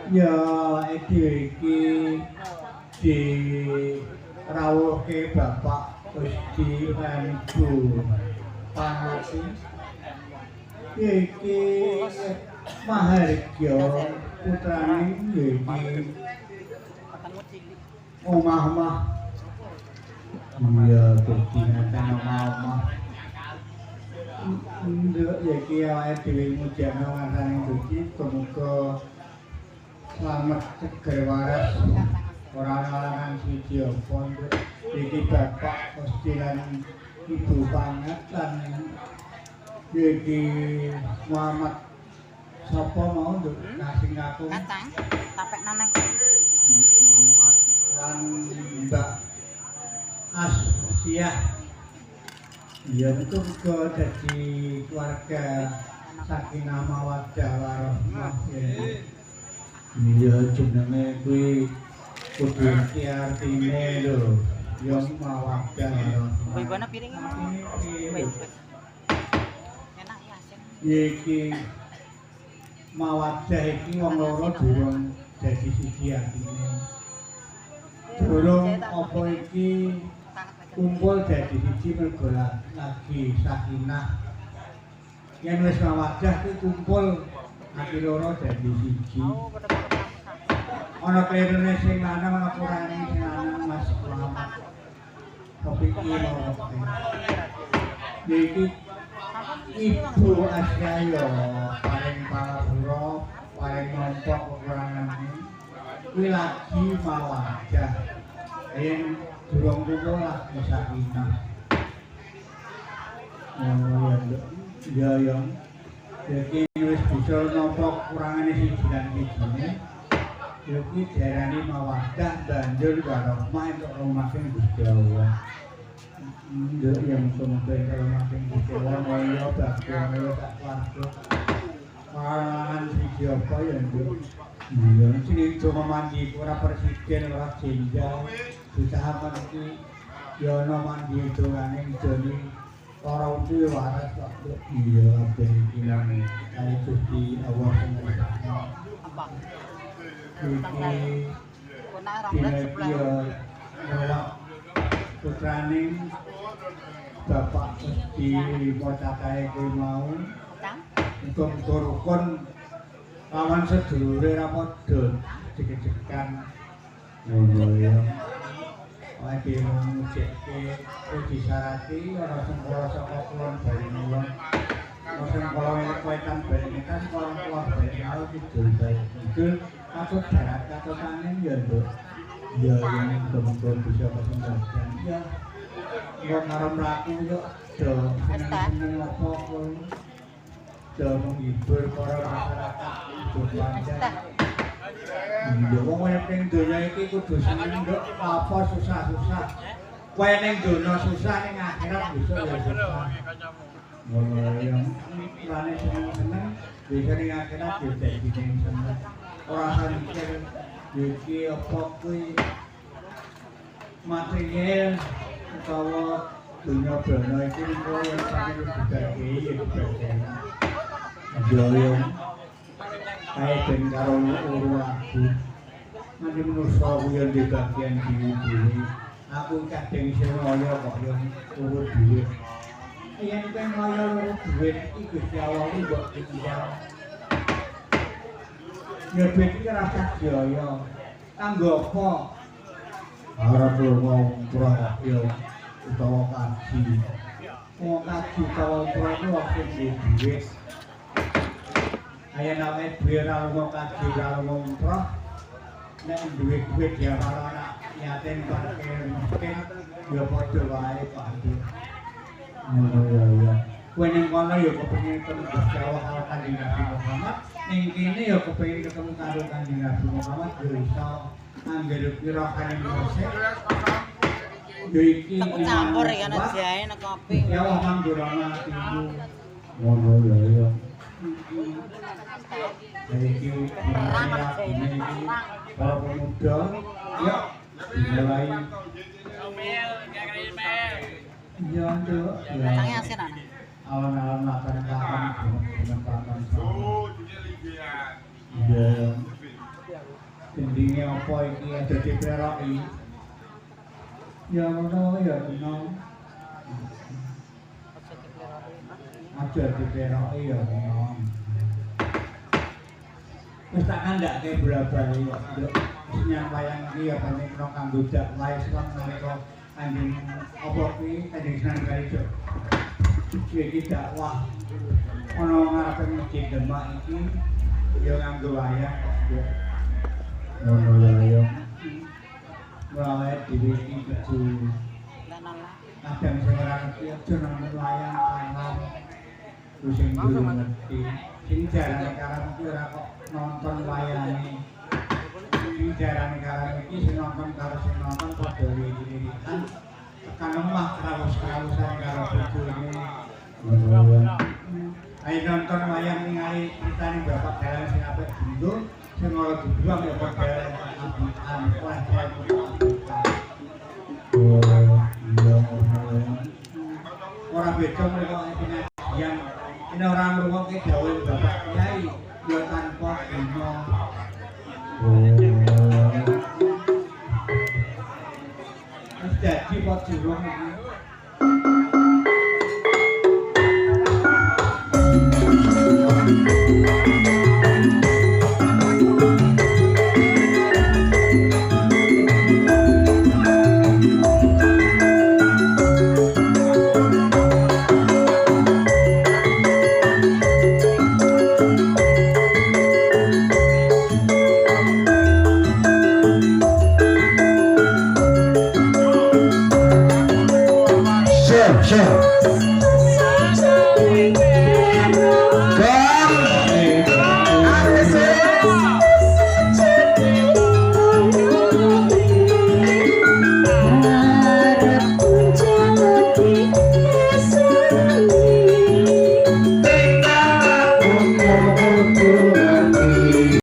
Ya iki di rawuhke Bapak Gusti Ibu Pangati iki Mahargya putrane iki omah-omah iya dadi ngeten omah-omah nduk iki awake dhewe mujana ngarani duki muga selamat seger waras ora larangan siji apa iki Bapak Gusti lan Ibu Pangat lan iki Muhammad sapa mau nduk kasing aku Kacang tapek nang lan Mbak Asyah ya itu juga jadi keluarga Sakinah Mawaddah Warahmah ya iya jenenge kuwi kudu iki artine lho ya Mawaddah Warahmah Ibana piringnya wis enak ya asin iki Mawaddah iki wong loro durung dadi siji artine durung apa iki kumpul dadi siji mergo lagi Sakinah yen wis Mawaddah ki kumpul ati loro dadi siji ana klerene sing lanang ana kurane sing lanang Mas Muhammad kepikir iki Ibu Asyaya paling pangapura paling nombok kekurangane kuwi lagi Mawaddah yen durung kumpul lagi Sakinah ya ya jadi wis bisa nombok kurangane siji lan sijine ya kuwi diarani Mawaddah banjur warahmah entuk rumahing Gusti Allah nduk yang semoga rumahing Gusti Allah kaya bagyane sak warga parangan siji apa ya nduk iya sing itu mandi ora presiden ora jenderal usaha iki ya ana mandi dongane jane para uti waras waktu iya kabeh iki nang kali Gusti Allah iki iya putrane Bapak Gusti Pocakae kuwi mau untuk rukun lawan sedulure ra padha deg-degan ngono ya awake mujekke kudu disarati ora sengkala saka kulon bali mulon ora sengkala wetan bali kan kulon bali mau kidul bae kidul katut darat katut angin ya nduk ya yang semoga bisa kesempatan ya yo karo mlaku yo do seneng apa do menghibur para masyarakat hidup lancar iya wong ning donya iki kudu seneng nduk apa susah-susah kowe ning donya susah ning akhirat bisa ya susah ngono ya lane seneng bisa ning akhirat yo dadi seneng ora mikir iki apa kuwi material utawa dunia bana iki kok yang sampe dibagi ya dibagi yo kae ben karo uru aku nanti menungso kuwi di bagian dhewe aku kadang iso ngoyo kok yo uru dhewe yen pengen ngoyo uru dhewe iki Gusti Allah iki mbok tinggal ya iki rasa jaya kanggo apa arep ngomong kurang yo utawa kaji wong kaji utawa kurang waktu duwe ayo namanya duwe ra wong kaji ra wong umroh nek duwe duit ya karo anak yatim fakir miskin ya padha wae Pak ngono ya kowe ning kono ya kepengin ketemu Gusti Allah karo Kanjeng Nabi Muhammad ning kene ya kepengin ketemu karo Kanjeng Nabi Muhammad yo iso angger pira kaneng resik yo iki campur ya nek jahe nek kopi ya wong manggurana atimu ngono ya iki para pemuda ya mulai iya nduk kacangnya asin ana awan-awan makan dengan pakan iya gendinge apa iki aja dipleroki. Ya ngono ya ngono. Aja dipleroki ya ngono. Wis tak kandhake bola-bali kok. Nyang wayang iki ya paling kena kanggo jak wae sak nalika anjing apa kuwi anjing Sunan Kalijaga. Iki dakwah ana ngarepe masjid Demak iki ya nganggo wayang kok. Ngono ya. Wae dhewe iki kudu kadang sing ora ngerti aja nang wayang alam. Terus sing kudu ngerti. Sing jarane karan iki ora kok nonton wayange. Sing jarane karan iki sing nonton karo sing nonton padha lirikan. Tekan lemah krawus-krawusan karo bojone. Ayo nonton wayang ningali critane Bapak Dalang sing apik gendul, sing ora dibuang ya Bapak Dalang abikan oleh ora beda mereka yang ini orang ngrungokke dawuh Bapak Kyai ya tanpa guna. Wis dadi kok durung iki. Sure.